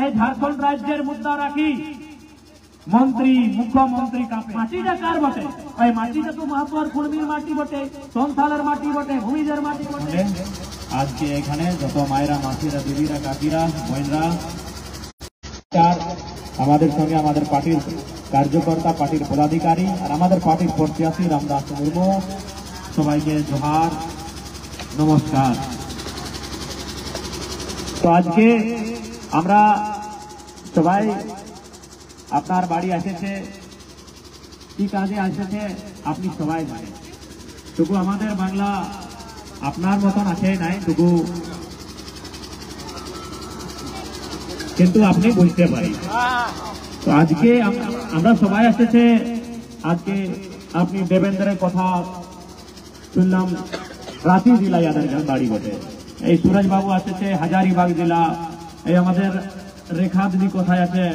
এই ঝাড়খণ্ড রাজ্যের মুদ্রা রাখি মন্ত্রী মুখ্যমন্ত্রী কাপে। মাটিটা কার বটে? ওই মাটিটা তো মহাত্মার কুর্মীর মাটি বটে, সন্থালের মাটি বটে, ভূমিদের মাটি বটে। আজকে এখানে যত মায়েরা, মাসিরা, দিদিরা, কাকিরা, বোনরা, আমাদের সঙ্গে আমাদের পার্টির কার্যকর্তা, পার্টির পদাধিকারী আর আমাদের পার্টির প্রত্যাশী রামদাস মুর্মু, সবাইকে জোহার, নমস্কার। তো আজকে আমরা সবাই আপনার বাড়ি এসেছে, কি কাজে এসেছে আপনি সবাই জানেন। তবু আমাদের বাংলা আপনার মতন আছে নাই, তবু কিন্তু আপনি বুঝতে পারি। তো আজকে আমরা সবাই এসেছে, আজকে আপনি দেবেন্দ্রের কথা শুনলাম, রাঁচি জেলায় যাদের বাড়ি বটে। এই সুরজ বাবু এসেছে হাজারিবাগ জেলা, এই আমাদের রেখা দিদি কোথায় আছে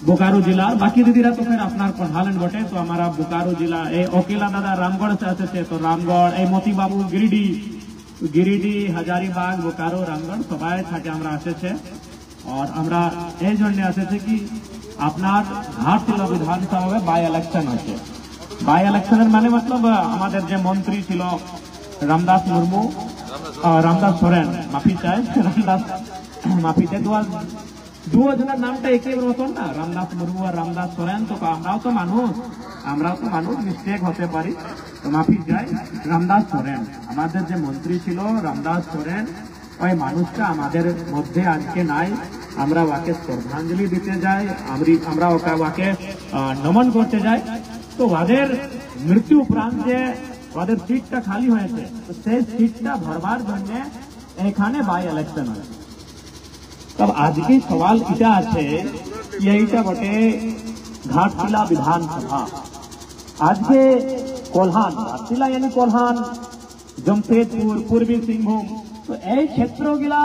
बोकारो जिला, बाकी दीदीरा तो फिर अपना पढ़ालन बटे। तो हमारा बोकारो जिला, ए ओकेला दादा रामगढ़ से आते तो रामगढ़, ए मोती बाबू गिरिडीह हजारीबाग बोकारो रामगढ़ सबाई थाके हमरा आसेছে। और আমরা এই জন্য আসেছে কি আপনার ঘাটশিলা বিধানসভা বাই ইলেকশন আছে। বাই ইলেকশনের মানে মতলব আমাদের যে মন্ত্রী ছিল রামদাস মুর্মু, রামদাস সোরেন, মাফি চাই, রামদাস মাফি চাই, দুজনের নামটা একই মতন না, রামদাস মুর্মু আর রামদাস সোরেন। তো আমরাও তো মানুষ মিস্টেক হতে পারি, তো মাফি চাই। রামদাস সোরেন আমাদের যে মন্ত্রী ছিল, রামদাস সোরেন, ওই মানুষটা আমাদের মধ্যে আজকে নাই। আমরা ওকে শ্রদ্ধাঞ্জলি দিতে যাই, আমরা ওকে নমন করতে যাই। তো ওদের মৃত্যু উপরান্ত যে ওদের সিটটা খালি হয়েছে, তো সেই সিটটা ভরবার জন্য এখানে বাই ইলেকশন হয়েছে। तब आज के सवाल इटा আছে এইটা বটে ঘাটশিলা বিধানসভা। আজকে কোলহান, ঘাটশিলা यानी কোলহান, জমশেদপুর, পূর্বী সিংভূম, তো এই ক্ষেত্রগুলা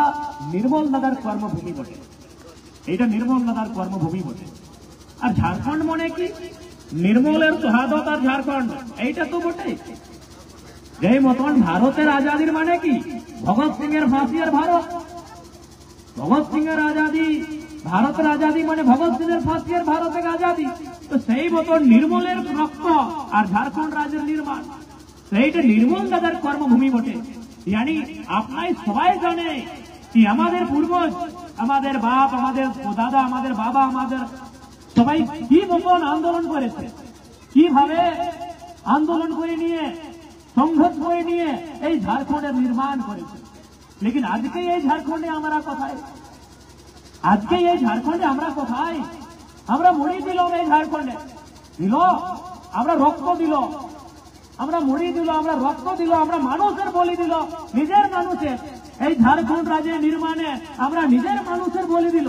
নির্মল দাদার কর্মভূমি বটে। এইটা নির্মল দাদার কর্মভূমি বটে। আর ঝাড়খণ্ড মনে কি নির্মলের শাহাদত আর ঝাড়খণ্ড এইটা তো বটে। যে মতন ভারতের আজাদির মানে কি ভগৎ সিং এর ফাঁসি আর ভারত, ভগৎ সিং এর আজাদি, ভারতের আজাদি মানে ভগৎ সিং এর ফাঁসি আর ভারতের আজাদি। তো সেই মতন নির্মলের রক্ত আর ঝাড়খণ্ড রাজ্যের নির্মাণ, সেইটা নির্মল দাদার কর্মভূমি বটে। यानी আপনাই সবাই জানে কি আমাদের পূর্বজ, আমাদের বাপ, আমাদের দাদা, আমাদের বাবা, আমাদের সবাই কি মতন আন্দোলন করেছে, কিভাবে আন্দোলন করে নিয়ে, সংঘর্ষ করে নিয়ে এই ঝাড়খণ্ডের নির্মাণ করেছে। लेकिन आज के ये झारखंडे हमारा कोথায়, आज के ये झारखंडे আমরা কোথায়? আমরা মুড়ি দিল এই ঝাড়খণ্ডে, দিল আমরা রক্ত দিল, আমরা মুড়ি দিল, আমরা রক্ত দিল, আমরা মানুষের বলি দিল, নিজের মানুষের এই ঝাড়খণ্ড রাজ্যের নির্মাণে আমরা নিজের মানুষের বলি দিল।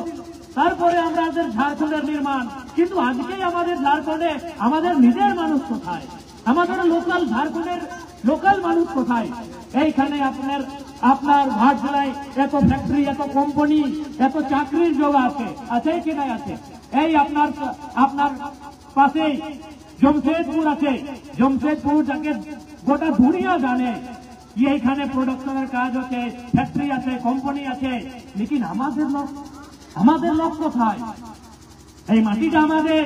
তারপরে আমাদের ঝাড়খণ্ডের নির্মাণ। কিন্তু আজকে আমাদের ঝাড়খণ্ডে আমাদের নিজের মানুষ কোথায়? আমাদের লোকাল ঝাড়খণ্ডের লোকাল মানুষ কোথায়? এইখানে আপনার ঘাটশিলায় এত ফ্যাক্টরি, এত কোম্পানি, এত চাকরির যোগ আছে কি নাই আছে? এই আপনার পাশে জমশেদপুর আছে, জমশেদপুর যাকে গোটা দুনিয়া জানে কি এইখানে প্রোডাকশনের কাজ হচ্ছে, ফ্যাক্টরি আছে, কোম্পানি আছে। লেকিন আমাদের লোক কোথায়? এই মাটিটা আমাদের।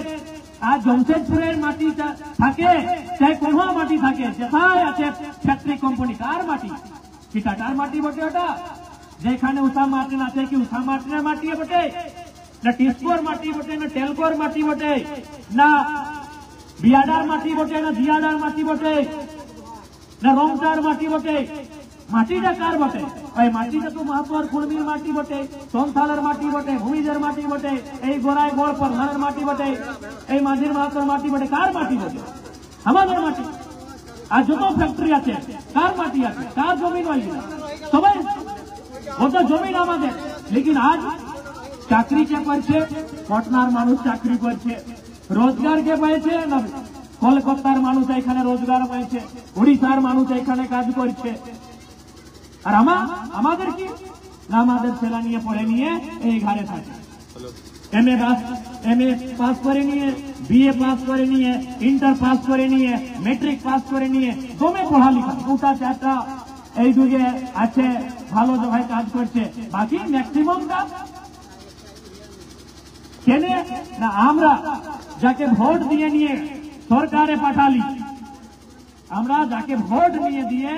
আর জমশেদপুরের মাটিটা থাকে, চাই কোনো মাটি থাকে, যেথায় আছে ফ্যাক্টরি কোম্পানি, কার মাটি? কি টাটার মাটি বটে ওটা? যেখানে উষা মার্টিন আছে, কি উষা মার্টিনের মাটি বটে? না টিসকোর মাটি বটে, না টেলকোর মাটি বটে, না বিয়াডার মাটি বটে, না জিয়াডার মাটি বটে, না রংটার মাটি বটে? মাটিটা কার বটে? ওই মাটিটা তো মহাত্মার কুর্মীর মাটি বটে, সন্থালের মাটি বটে, ভূমিদের মাটি বটে, এই গোড়ায় গড় প্রধানের মাটি বটে, এই মাঝির মাহাত্মার মাটি বটে। কার মাটি বটে? আমাদের মাটি। আর যত ফ্যাক্টরি আছে কার মাটি আছে? কার জমিন? সবাই ওটা জমিন আমাদের। লেকিন আজ চাকরি কে করছে? পটনার মানুষ চাকরি করছে, রোজগার কে পেয়েছে? না কলকাতার মানুষ এখানে রোজগার পেয়েছে, উড়িষ্যার মানুষ এখানে কাজ করছে। আর আমাদের কি না, আমাদের ছেলে নিয়ে পড়ে নিয়ে এই ঘরে থাকে, এমএ পাস করে নিয়ে, বিএ পাস করে নিয়ে, ইন্টার পাস করে নিয়ে, মেট্রিক পাস করে নিয়ে দমে পড়ালেখা, দুটা চারটা এই যুগে আছে, ভালো জায়গায় কাজ করছে। বাকি ম্যাক্সিমামটা কেনে না আমরা যাকে ভোট দিয়ে নিয়ে সরকারে পাঠালি, আমরা যাকে ভোট নিয়ে দিয়ে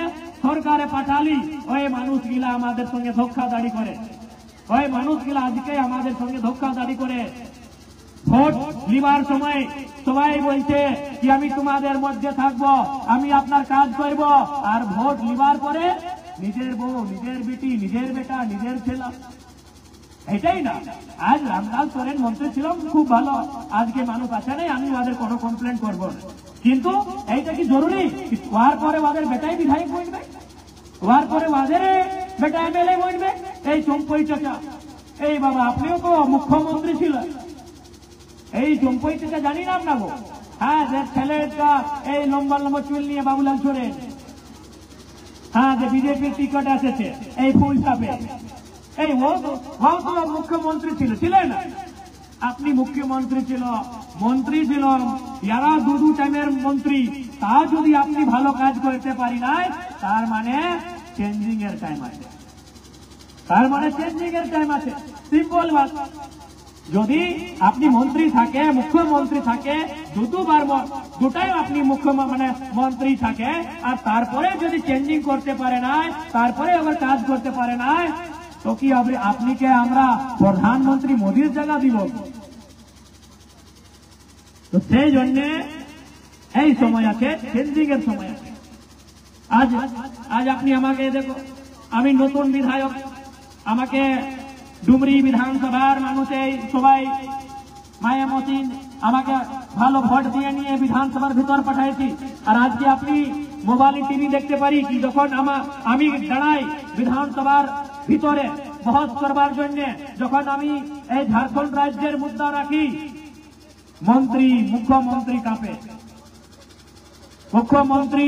সরকারে পাঠালি, ওই মানুষগুলা আমাদের সঙ্গে ধোক্কাধড়ি করে, ওই মানুষগুলা আজকে আমাদের সঙ্গে ধোক্কাধড়ি করে। ভোট লিবার সময় সবাই বলছে কি আমি তোমাদের মধ্যে থাকবো, আমি আপনার কাজ করব, আর ভোট লিবার পরে নিজের বউ, নিজের বেটি, নিজের বেটা, নিজের ছেলে, এটাই না। আজ রামলাল সোরেন মন্ত্রী ছিলাম, খুব ভালো, আজকে মানুষ আছে নাই, আমি ওদের কোনো কমপ্লেন করবো না, কিন্তু এইটা কি জরুরি ওয়ার পরে ওদের বেটাই বিধায়ক বলবে, ওয়ার পরে ওদের বেটা এমএলএ বলবে? এই চম্পই চাচা, এই বাবা আপনিও তো মুখ্যমন্ত্রী ছিলেন, এই চম্পই চাচা জানি না আপনাকে? হ্যাঁ, যে ছেলেটা এই লম্বা লম্বা চুল নিয়ে বাবুলাল সোরেন, হ্যাঁ, যে বিজেপির টিকিট এসেছে এই ফুল চাপে, এই ও তো মুখ্যমন্ত্রী ছিলেন না? আপনি মুখ্যমন্ত্রী ছিল, মন্ত্রী ছিল, যারা দু টাইমের মন্ত্রী, তা যদি আপনি ভালো কাজ করতে পারি নাই, তার মানে চেঞ্জিং এর টাইম আছে, তার মানে চেঞ্জিং এর টাইম আছে। সিম্পল বাত। যদি আপনি মন্ত্রী থাকে, মুখ্যমন্ত্রী থাকে, দুটাই আপনি মন্ত্রী থাকে, আর তারপরে যদি চেঞ্জিং করতে পারে নাই, তারপরে আবার কাজ করতে পারে নাই, তো কি আপনি কে আমরা প্রধানমন্ত্রী মোদীর জায়গা দিব? তো সেই জন্য এই সময় আছে, চেঞ্জিং এর সময় আছে। আজ আপনি আমাকে দেখো, আমি নতুন বিধায়ক, আমাকে ডুমরি বিধানসভার মানুষ এই সবাই মায়ামতিন আমাকে ভালো ভোট দিয়ে নিয়ে বিধানসভার ভিতর পাঠাইছি, আর আজকে আপনি মোবাইল টিভি দেখতে পারি কি যখন আমি দাঁড়াই বিধানসভার ভিতরে বহস করবার জন্য, যখন আমি এই ঝাড়খণ্ড রাজ্যের মুদ্রা রাখি, মন্ত্রী মুখ্যমন্ত্রী কাঁপে, মুখ্যমন্ত্রী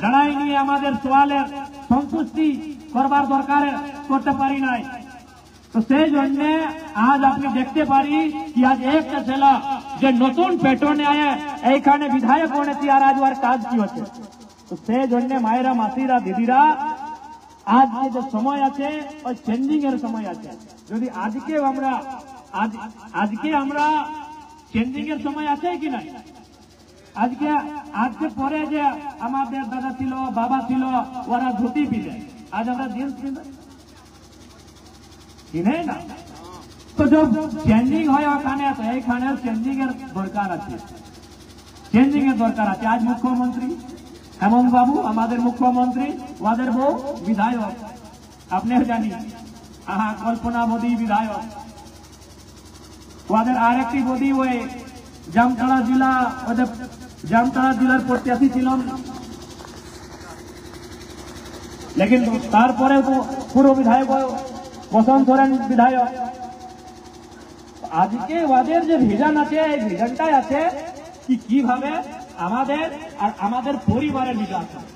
দাঁড়াই নিয়ে আমাদের সওয়ালের সন্তুষ্টি করবার দরকার করতে পারি নাই। তো সেই জন্য আজ আপনি দেখতে পারি কি আজ একটা ছেলে যে নতুন পেটনে আয় এইখানে বিধায়ক বনেছি, আর আজ ওর কাজ কি হচ্ছে। তো সেই জন্য মায়েরা, মাসিরা, দিদিরা, আজ যে সময় আছে ওই চেঞ্জিং এর সময় আছে। যদি আজকে আমরা চেঞ্জিং এর সময় আছে কি নাই? আজকে পরে যে আমাদের দাদা ছিল, বাবা ছিল, ওরা ধুতি পিঁধে, আজ আমরা জিন্স কিনে না। তো যে চেঞ্জিং হয় ওখানে, তো এইখানে চেঞ্জিং এর দরকার আছে, চেঞ্জিং এর দরকার আছে। আজ মুখ্যমন্ত্রী হেমন্ত বাবু আমাদের মুখ্যমন্ত্রী, ওদের বউ বিধায়ক, আপনিও জানি, কল্পনা মোদী বিধায়ক, ওদের আর একটি মোদী ওই জামতাড়া জেলা, ওদের জামতাড়া জেলার প্রত্যাশী ছিলাম, লেকিন তারপরে তো পুরো বিধায়ক বসন্ত সোরেন বিধায়ক। আজকে ওদের যে ভিশন আছে, এই ভিশনটাই আছে কি কিভাবে আমাদের আর আমাদের পরিবারের বিকাশ হয়।